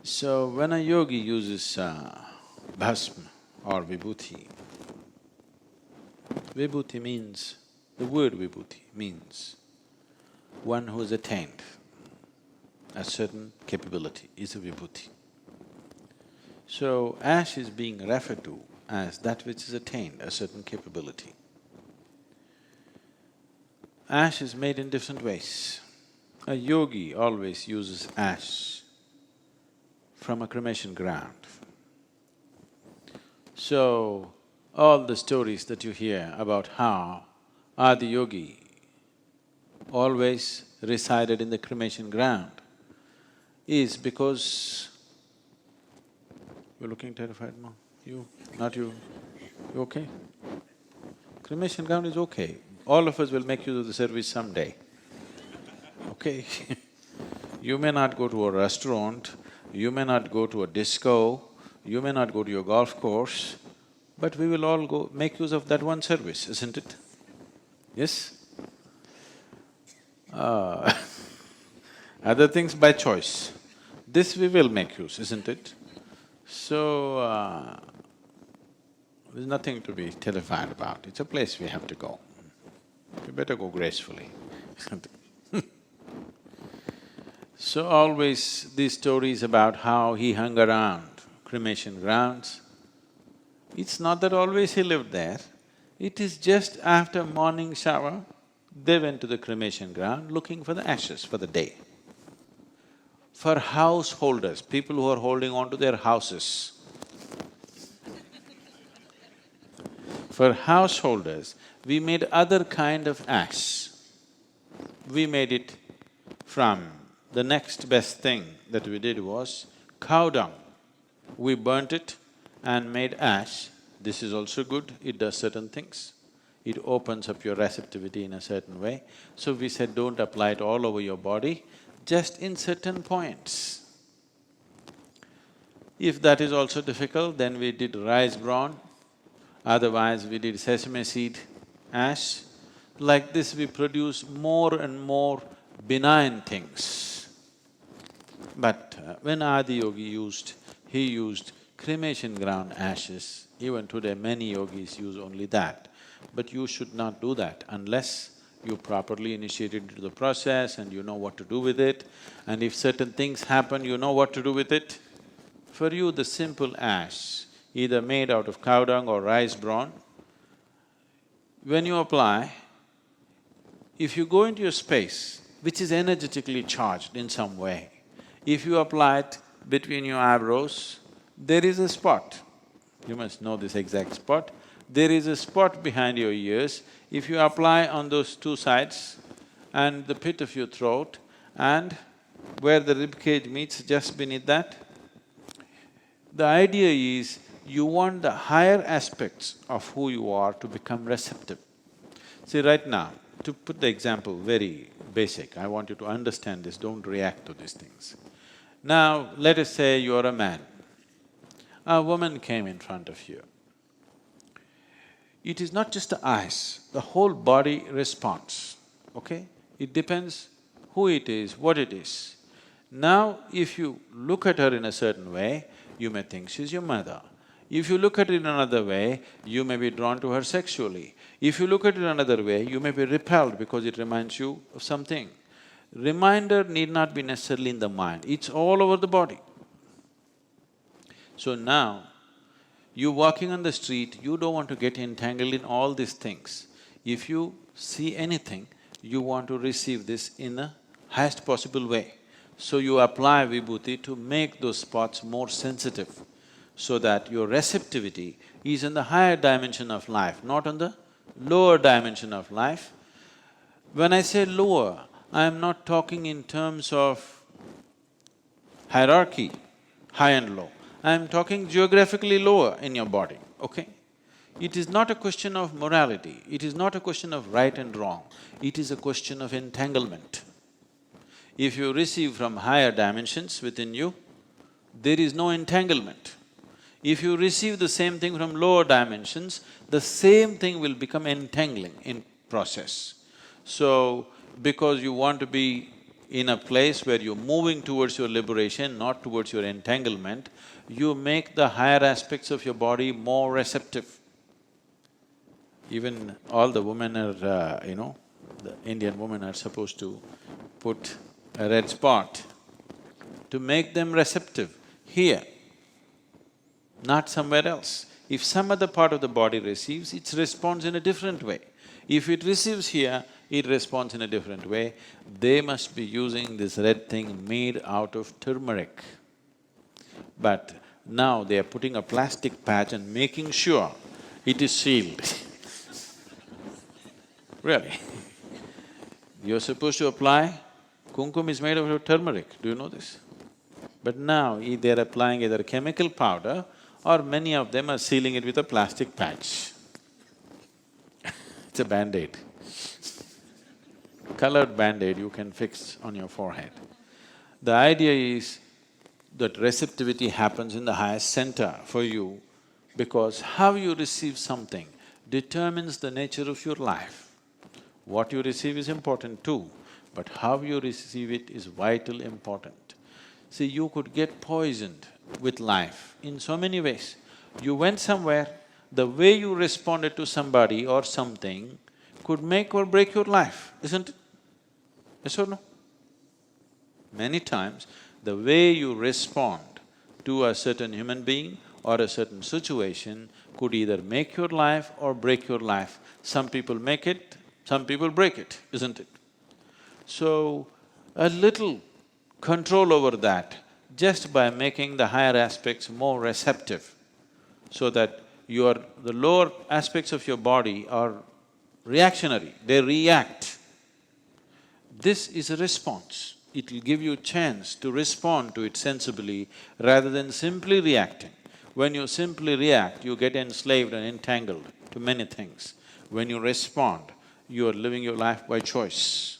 So, when a yogi uses bhasma or vibhuti, vibhuti means… the word vibhuti means one who has attained a certain capability is a vibhuti. So, ash is being referred to as that which has attained a certain capability. Ash is made in different ways. A yogi always uses ash from a cremation ground. So, all the stories that you hear about how Adi Yogi always resided in the cremation ground is because… You're looking terrified, no? You… not you? You okay? Cremation ground is okay. All of us will make use of the service someday, okay? You may not go to a restaurant, you may not go to a disco, you may not go to your golf course, but we will all go make use of that one service, isn't it? Yes? Other things by choice. This we will make use, isn't it? So, there's nothing to be terrified about, it's a place we have to go. You better go gracefully. So always these stories about how he hung around cremation grounds, it's not that always he lived there, it is just after morning shower, they went to the cremation ground looking for the ashes for the day. For householders, people who are holding on to their houses, for householders, we made other kind of ash. We made it from… the next best thing that we did was cow dung. We burnt it and made ash. This is also good, it does certain things. It opens up your receptivity in a certain way. So we said, don't apply it all over your body, just in certain points. If that is also difficult, then we did rice bran, otherwise we did sesame seed ash. Like this we produce more and more benign things. But when Adi Yogi used, he used cremation ground ashes. Even today many yogis use only that. But you should not do that unless you properly initiated into the process and you know what to do with it. And if certain things happen, you know what to do with it. For you, the simple ash, either made out of cow dung or rice bran, when you apply, if you go into a space which is energetically charged in some way, if you apply it between your eyebrows, there is a spot. You must know this exact spot. There is a spot behind your ears. If you apply on those two sides and the pit of your throat and where the rib cage meets just beneath that, the idea is you want the higher aspects of who you are to become receptive. See, right now, to put the example very basic, I want you to understand this, don't react to these things. Now, let us say you are a man. A woman came in front of you. It is not just the eyes, the whole body responds, okay? It depends who it is, what it is. Now, if you look at her in a certain way, you may think she's your mother. If you look at it in another way, you may be drawn to her sexually. If you look at it another way, you may be repelled because it reminds you of something. Reminder need not be necessarily in the mind, it's all over the body. So now, you walking on the street, you don't want to get entangled in all these things. If you see anything, you want to receive this in the highest possible way. So you apply vibhuti to make those spots more sensitive, so that your receptivity is in the higher dimension of life, not on the lower dimension of life. When I say lower, I am not talking in terms of hierarchy, high and low. I am talking geographically lower in your body, okay? It is not a question of morality, it is not a question of right and wrong, it is a question of entanglement. If you receive from higher dimensions within you, there is no entanglement. If you receive the same thing from lower dimensions, the same thing will become entangling in process. So, because you want to be in a place where you're moving towards your liberation, not towards your entanglement, you make the higher aspects of your body more receptive. Even all the women are, the Indian women are supposed to put a red spot to make them receptive here, not somewhere else. If some other part of the body receives, it responds in a different way. If it receives here, it responds in a different way. They must be using this red thing made out of turmeric. But now they are putting a plastic patch and making sure it is sealed. Really. You're supposed to apply, kumkum is made out of turmeric, do you know this? But now they're applying either chemical powder or many of them are sealing it with a plastic patch. It's a Band-Aid. Colored Band-Aid you can fix on your forehead. The idea is that receptivity happens in the highest center for you because how you receive something determines the nature of your life. What you receive is important too, but how you receive it is vital important. See, you could get poisoned with life in so many ways. You went somewhere, the way you responded to somebody or something could make or break your life, isn't it? Yes or no? Many times, the way you respond to a certain human being or a certain situation could either make your life or break your life. Some people make it, some people break it, isn't it? So, a little control over that just by making the higher aspects more receptive so that the lower aspects of your body are reactionary, they react. This is a response. It will give you a chance to respond to it sensibly rather than simply reacting. When you simply react, you get enslaved and entangled to many things. When you respond, you are living your life by choice.